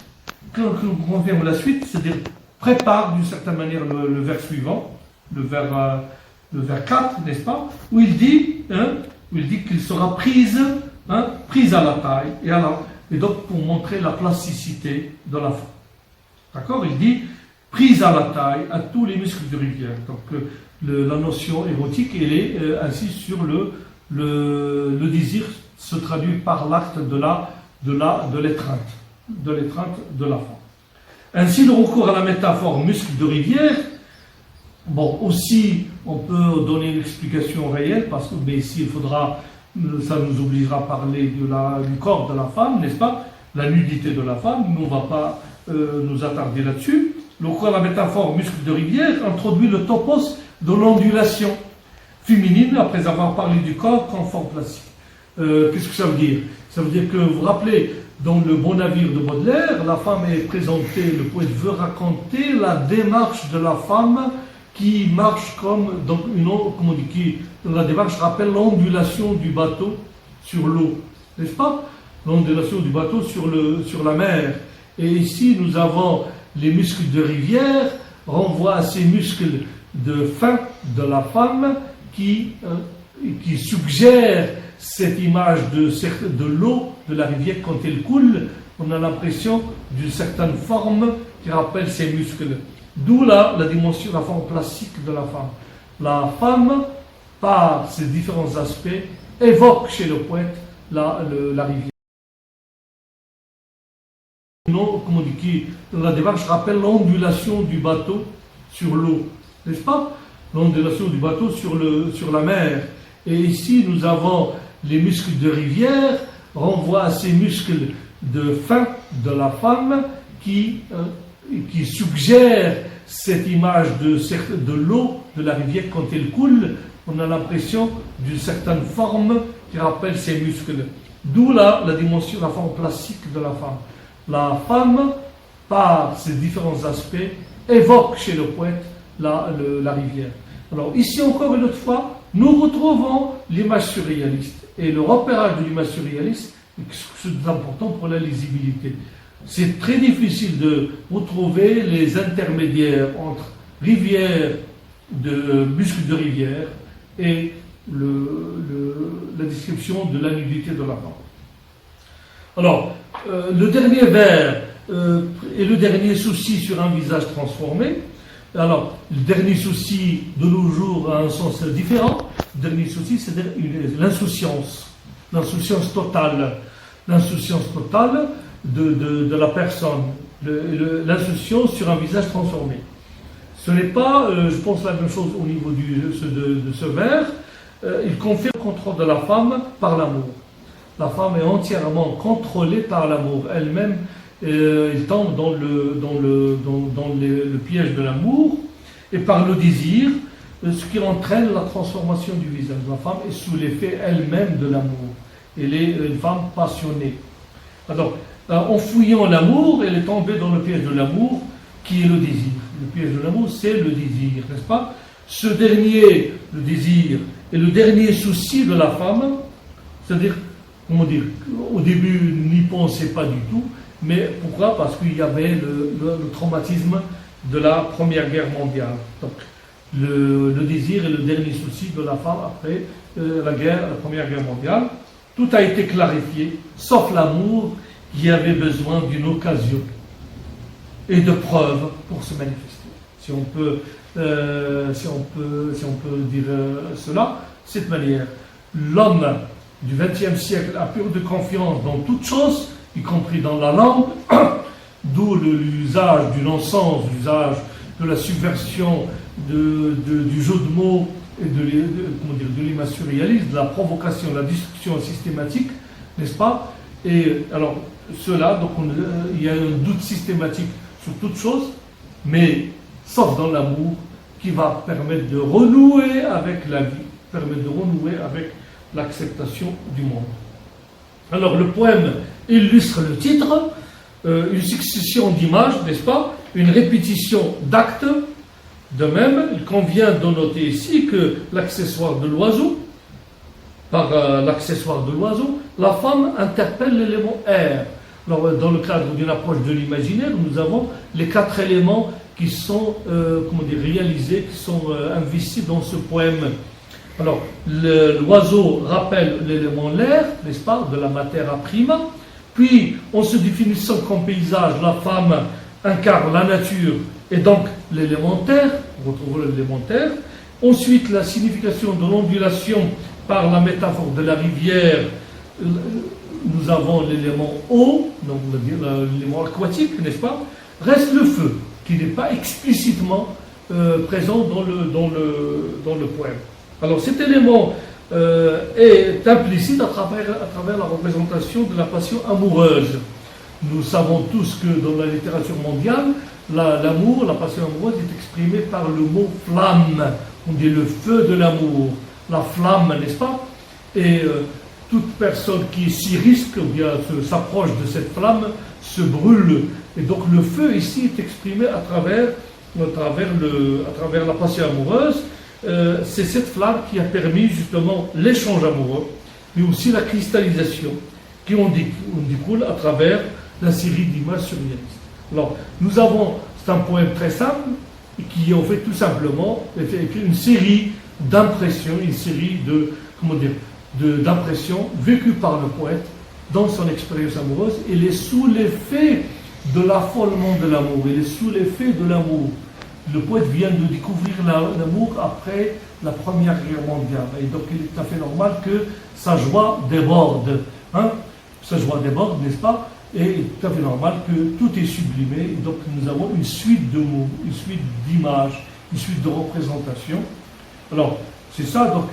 Confirme la suite, c'est-à-dire prépare d'une certaine manière le vers suivant, le vers 4, n'est-ce pas, où il dit qu'il sera prise à la taille, et donc pour montrer la plasticité de la femme. D'accord? Il dit prise à la taille, à tous les muscles de rivière. Donc la notion érotique, elle est ainsi sur le désir se traduit par l'acte de l'étreinte de la femme. Ainsi, le recours à la métaphore muscle de rivière, bon, aussi, on peut donner une explication réelle, mais ici, ça nous obligera à parler du corps de la femme, n'est-ce pas? La nudité de la femme, nous, on ne va pas nous attarder là-dessus. Le recours à la métaphore muscle de rivière introduit le topos de l'ondulation féminine, après avoir parlé du corps comme forme plastique. Qu'est-ce que ça veut dire? Ça veut dire que, vous vous rappelez, dans le Beau Navire de Baudelaire, la femme est présentée, le poète veut raconter la démarche de la femme qui marche la démarche rappelle l'ondulation du bateau sur l'eau, n'est-ce pas? L'ondulation du bateau sur la mer. Et ici, nous avons les muscles de rivière, renvoient à ces muscles de fin de la femme qui suggèrent cette image de l'eau, de la rivière quand elle coule. On a l'impression d'une certaine forme qui rappelle ces muscles. D'où la dimension, la forme plastique de la femme. La femme, par ses différents aspects, évoque chez le poète la rivière. La démarche rappelle l'ondulation du bateau sur l'eau, n'est-ce pas? L'ondulation du bateau sur la mer. Et ici, nous avons les muscles de rivière, renvoient à ces muscles de fin de la femme qui suggère cette image de l'eau, de la rivière quand elle coule. On a l'impression d'une certaine forme qui rappelle ses muscles. D'où la dimension, la forme classique de la femme. La femme, par ses différents aspects, évoque chez le poète la rivière. Alors ici encore une autre fois, nous retrouvons l'image surréaliste. Et le repérage de l'image surréaliste est important pour la lisibilité. C'est très difficile de retrouver les intermédiaires entre rivière, muscle de rivière, et la description de la nudité de la femme. Alors, le dernier vers est le dernier souci sur un visage transformé. Alors, le dernier souci de nos jours a un sens différent. Le dernier souci, c'est l'insouciance totale. L'insouciance totale de la personne. L'insouciance sur un visage transformé. Ce n'est pas, je pense, la même chose au niveau de ce vers. Il confirme le contrôle de la femme par l'amour. La femme est entièrement contrôlée par l'amour. Elle-même, il tombe dans le piège de l'amour et par le désir, ce qui entraîne la transformation du visage. La femme est sous l'effet elle-même de l'amour. Elle est une femme passionnée. Alors, en fouillant l'amour, elle est tombée dans le piège de l'amour, qui est le désir. Le piège de l'amour, c'est le désir, n'est-ce pas? Ce dernier, le désir, est le dernier souci de la femme, c'est-à-dire, comment dire, au début, n'y pensait pas du tout, mais pourquoi? Parce qu'il y avait le traumatisme de la Première Guerre mondiale. Donc, le désir est le dernier souci de la femme après la Première Guerre mondiale. Tout a été clarifié, sauf l'amour qui avait besoin d'une occasion et de preuves pour se manifester. Si on peut dire cela, de cette manière, l'homme du XXe siècle a peu de confiance dans toute chose, y compris dans la langue, d'où l'usage du non-sens, l'usage de la subversion, du jeu de mots et de l'image surréaliste, de la provocation, de la destruction systématique, n'est-ce pas? Et alors, cela, donc il y a un doute systématique sur toute chose, mais sauf dans l'amour, qui va permettre de renouer avec la vie, permettre de renouer avec l'acceptation du monde. Alors le poème illustre le titre, une succession d'images, n'est-ce pas? Une répétition d'actes. De même, il convient de noter ici que l'accessoire de l'oiseau, par l'accessoire de l'oiseau, la femme interpelle l'élément air. Alors, dans le cadre d'une approche de l'imaginaire, nous avons les 4 éléments qui sont réalisés, qui sont investis dans ce poème. Alors, l'oiseau rappelle l'élément l'air, n'est-ce pas, de la materia prima. Puis, en se définissant comme paysage, la femme incarne la nature et donc l'élémentaire, on retrouve l'élémentaire. Ensuite, la signification de l'ondulation par la métaphore de la rivière, nous avons l'élément eau, donc l'élément aquatique, n'est-ce pas? Reste le feu, qui n'est pas explicitement présent dans le poème. Alors cet élément est implicite à travers la représentation de la passion amoureuse. Nous savons tous que dans la littérature mondiale, l'amour, la passion amoureuse est exprimée par le mot flamme. On dit le feu de l'amour, la flamme, n'est-ce pas? Et toute personne qui s'y risque, ou bien s'approche de cette flamme, se brûle. Et donc le feu ici est exprimé à travers la passion amoureuse. C'est cette flamme qui a permis justement l'échange amoureux, mais aussi la cristallisation, qui on découle à travers la série d'images surréalistes. Alors, nous avons, c'est un poème très simple, qui en fait tout simplement une série d'impressions, une série d'impressions vécues par le poète dans son expérience amoureuse. Il est sous l'effet de l'affolement de l'amour, il est sous l'effet de l'amour. Le poète vient de découvrir l'amour après la Première Guerre mondiale. Et donc il est tout à fait normal que sa joie déborde. Sa joie déborde, n'est-ce pas? Et il est tout à fait normal que tout est sublimé. Et donc nous avons une suite de mots, une suite d'images, une suite de représentations. Alors, c'est ça. Donc,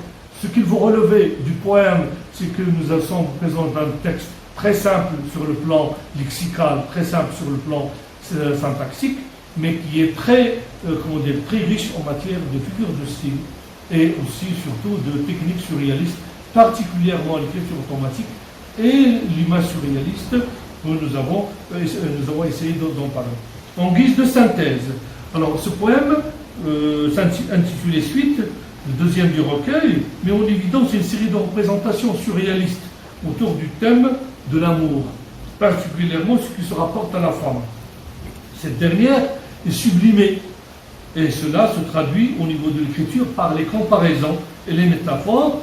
ce qu'il faut relever du poème, c'est que nous sommes présents dans un texte très simple sur le plan lexical, très simple sur le plan syntaxique, mais qui est très, très riche en matière de figures de style et aussi surtout de techniques surréalistes, particulièrement l'écriture automatique et l'image surréaliste, où nous avons essayé d'en parler. En guise de synthèse, alors ce poème intitulé Suite, le deuxième du recueil, met en évidence une série de représentations surréalistes autour du thème de l'amour, particulièrement ce qui se rapporte à la femme. Cette dernière est sublimée, et cela se traduit au niveau de l'écriture par les comparaisons et les métaphores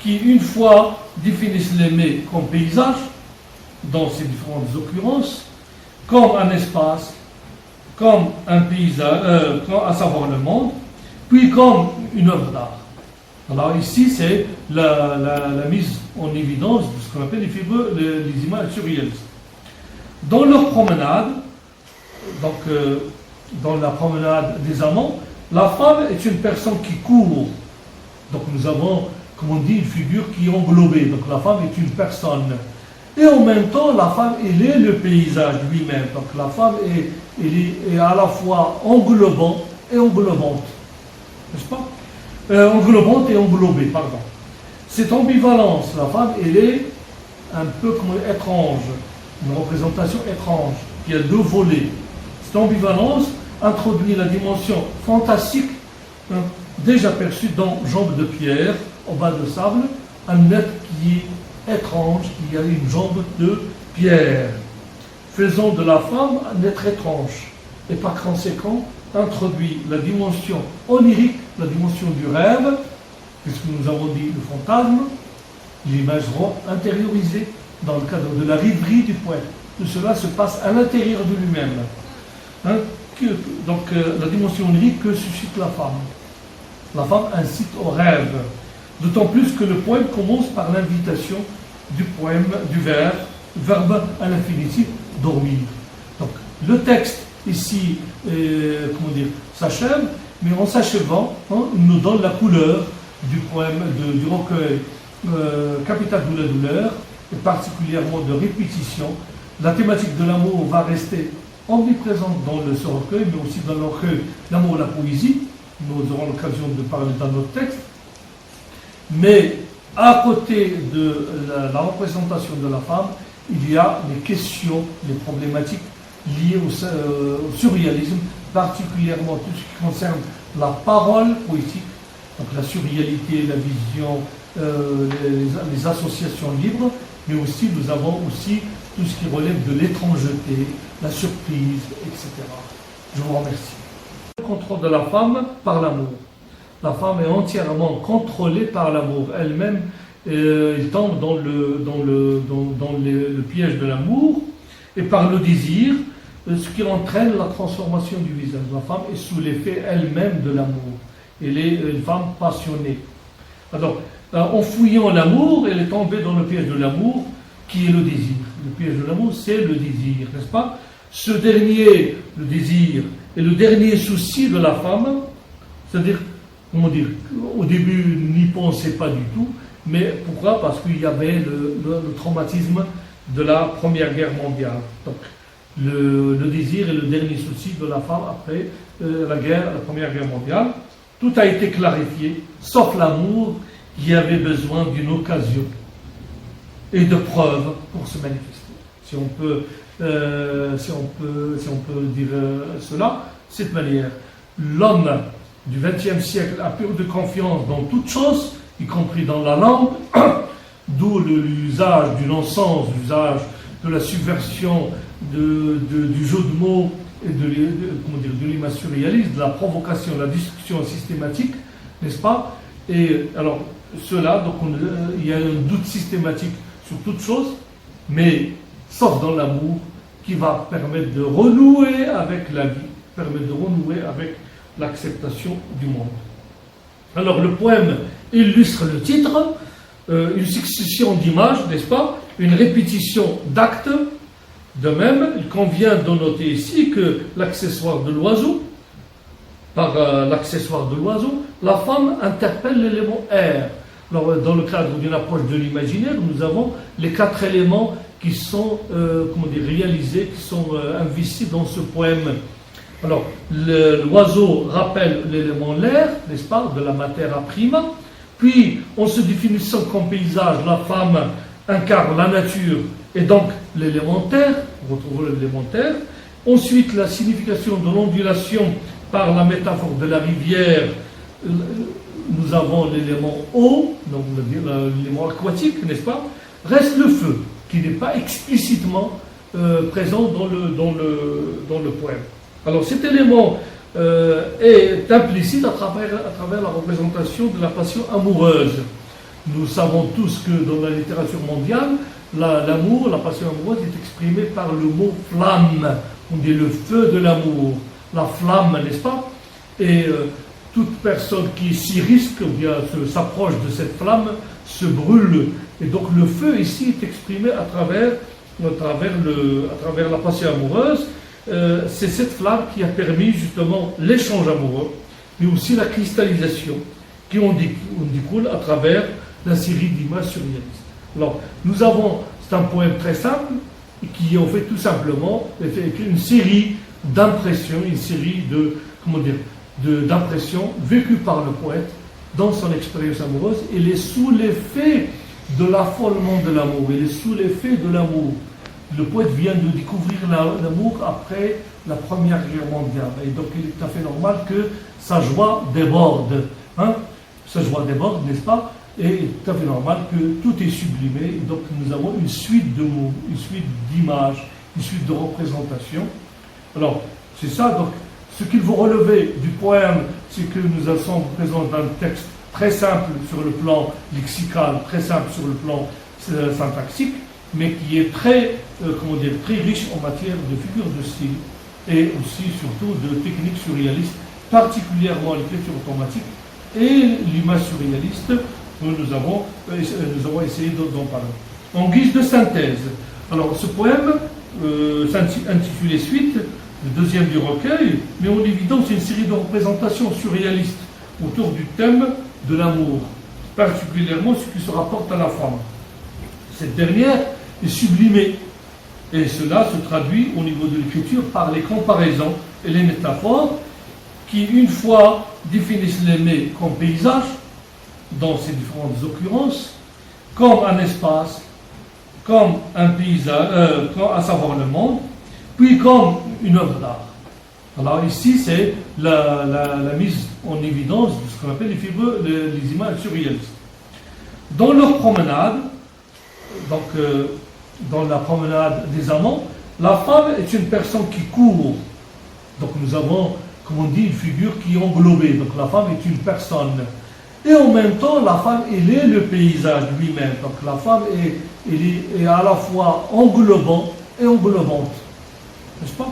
qui, une fois, définissent l'aimé comme paysage, dans ces différentes occurrences, comme un espace, comme un paysage, à savoir le monde, puis comme une œuvre d'art. Alors ici, c'est la mise en évidence de ce qu'on appelle les images surréalistes. Dans leur promenade, donc dans la promenade des amants, la femme est une personne qui court. Donc nous avons, comme on dit, une figure qui est englobée. Donc la femme est une personne. Et en même temps, la femme, elle est le paysage lui-même. Donc la femme est à la fois englobante et englobante. N'est-ce pas englobante et englobée, pardon. Cette ambivalence, la femme, elle est un peu comme étrange, une représentation étrange, qui a deux volets. Cette ambivalence introduit la dimension fantastique, déjà perçue dans Jambes de pierre, au bas de sable, un être qui est étrange, qui a une jambe de pierre, faisant de la femme un être étrange, et par conséquent introduit la dimension onirique, la dimension du rêve, puisque nous avons dit le fantasme, l'image intériorisée dans le cadre de la rêverie du poète. Tout cela se passe à l'intérieur de lui-même. Donc la dimension onirique que suscite la femme. La femme incite au rêve. D'autant plus que le poème commence par l'invitation du poème, du verbe à l'infinitif, dormir. Donc le texte ici, s'achève, mais en s'achevant, il nous donne la couleur du poème, du recueil Capitale de la douleur, et particulièrement de répétition. La thématique de l'amour va rester omniprésente dans ce recueil, mais aussi dans le recueil L'amour et la poésie. Nous aurons l'occasion de parler dans notre texte. Mais à côté de la représentation de la femme, il y a les questions, les problématiques liées au surréalisme, particulièrement tout ce qui concerne la parole poétique, donc la surréalité, la vision, les associations libres, mais aussi nous avons aussi tout ce qui relève de l'étrangeté, la surprise, etc. Je vous remercie. Le contrôle de la femme par l'amour. La femme est entièrement contrôlée par l'amour. Elle-même, elle tombe dans le piège de l'amour et par le désir, ce qui entraîne la transformation du visage. La femme est sous l'effet elle-même de l'amour. Elle est une femme passionnée. Alors, en fouillant l'amour, elle est tombée dans le piège de l'amour, qui est le désir. Le piège de l'amour, c'est le désir, n'est-ce pas? Ce dernier, le désir, est le dernier souci de la femme, c'est-à-dire, comment dire, au début, n'y pensait pas du tout, mais pourquoi? Parce qu'il y avait le traumatisme de la Première Guerre mondiale. Donc, le désir est le dernier souci de la femme après la Première Guerre mondiale. Tout a été clarifié, sauf l'amour qui avait besoin d'une occasion et de preuves pour se manifester. Si on peut dire cela, de cette manière, l'homme du XXe siècle a perdu de confiance dans toutes choses, y compris dans la langue, d'où l'usage du non-sens, l'usage de la subversion, du jeu de mots et de l'image surréaliste, de la provocation, de la destruction systématique, n'est-ce pas? Et alors, cela, donc il y a un doute systématique sur toute chose, mais sauf dans l'amour, qui va permettre de renouer avec la vie, permettre de renouer avec l'acceptation du monde. Alors le poème illustre le titre, une succession d'images, n'est-ce pas? Une répétition d'actes. De même, il convient de noter ici que l'accessoire de l'oiseau, par l'accessoire de l'oiseau, la femme interpelle l'élément air. Alors, dans le cadre d'une approche de l'imaginaire, nous avons les 4 éléments qui sont réalisés, qui sont investis dans ce poème. Alors, l'oiseau rappelle l'élément l'air, n'est-ce pas, de la materia prima. Puis, en se définissant comme paysage, la femme incarne la nature et donc l'élémentaire, on retrouve l'élémentaire. Ensuite, la signification de l'ondulation par la métaphore de la rivière, nous avons l'élément eau, donc l'élément aquatique, n'est-ce pas? Reste le feu, qui n'est pas explicitement présent dans le poème. Alors cet élément est implicite à travers la représentation de la passion amoureuse. Nous savons tous que dans la littérature mondiale, l'amour, la passion amoureuse est exprimée par le mot flamme. On dit le feu de l'amour, la flamme, n'est-ce pas? Et toute personne qui s'y risque ou bien s'approche de cette flamme se brûle. Et donc le feu ici est exprimé à travers la passion amoureuse. C'est cette flamme qui a permis justement l'échange amoureux, mais aussi la cristallisation qui en découle à travers la série d'images surréalistes. Alors, c'est un poème très simple qui en fait tout simplement une série d'impressions, une série d'impressions vécues par le poète dans son expérience amoureuse. Il est sous l'effet de l'affolement de l'amour, il est sous l'effet de l'amour. Le poète vient de découvrir l'amour après la Première Guerre mondiale. Et donc il est tout à fait normal que sa joie déborde. Sa joie déborde, n'est-ce pas? Et il est tout à fait normal que tout est sublimé. Et donc nous avons une suite de mots, une suite d'images, une suite de représentations. Alors, c'est ça. Donc, ce qu'il faut relever du poème, c'est que nous sommes présents dans un texte très simple sur le plan lexical, très simple sur le plan syntaxique, mais qui est très riche en matière de figures de style et aussi surtout de techniques surréalistes, particulièrement l'écriture automatique et l'image surréaliste que nous avons essayé d'en parler. En guise de synthèse, alors ce poème s'intitulait Suite, le deuxième du recueil, mais en évidence c'est une série de représentations surréalistes autour du thème de l'amour, particulièrement ce qui se rapporte à la femme. Cette dernière est sublimée, et cela se traduit au niveau de l'écriture par les comparaisons et les métaphores qui, une fois, définissent l'aimé comme paysage, dans ces différentes occurrences, comme un espace, comme un paysage, à savoir le monde, puis comme une œuvre d'art. Alors ici, c'est la mise en évidence de ce qu'on appelle les images surréalistes. Dans leur promenade, donc dans la promenade des amants, la femme est une personne qui court. Donc nous avons, comme on dit, une figure qui est englobée. Donc la femme est une personne. Et en même temps, la femme, elle est le paysage lui-même. Donc la femme est à la fois englobante et englobante. N'est-ce pas?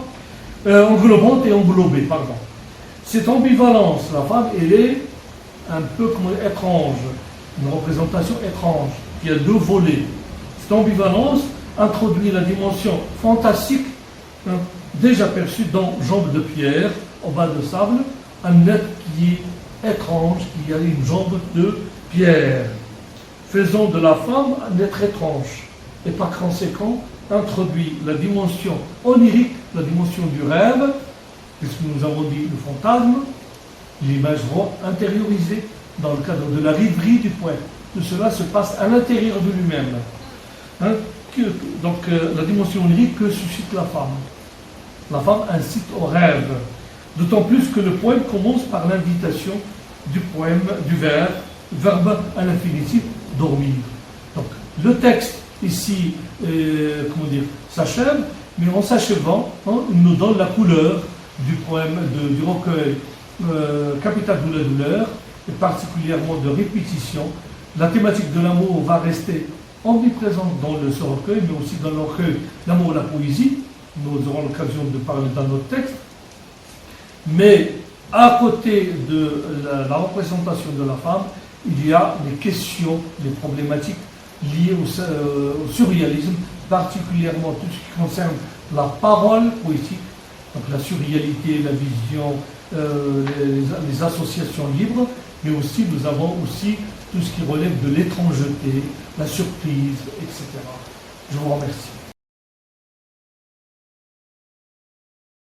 Englobante et englobée, pardon. Cette ambivalence, la femme, elle est un peu comme étrange, une représentation étrange, qui a deux volets. Cette ambivalence introduit la dimension fantastique, déjà perçue dans Jambe de pierre, au bas de sable, un être qui est étrange, qui a une jambe de pierre, faisant de la femme un être étrange, et par conséquent introduit la dimension onirique, la dimension du rêve, puisque nous avons dit le fantasme, l'image intériorisée dans le cadre de la rêverie du poète. Tout cela se passe à l'intérieur de lui-même. Donc la dimension onirique que suscite la femme. La femme incite au rêve. D'autant plus que le poème commence par l'invitation du verbe à l'infinitif, dormir. Donc le texte ici, s'achève, mais en s'achevant, il nous donne la couleur du poème, du recueil Capital de la douleur, et particulièrement de répétition. La thématique de l'amour va rester omniprésente dans ce recueil, mais aussi dans le recueil L'amour et la poésie. Nous aurons l'occasion de parler dans notre texte. Mais à côté de la représentation de la femme, il y a les questions, les problématiques liées au surréalisme, particulièrement tout ce qui concerne la parole poétique, donc la surréalité, la vision, les associations libres, mais aussi nous avons aussi tout ce qui relève de l'étrangeté, la surprise, etc. Je vous remercie.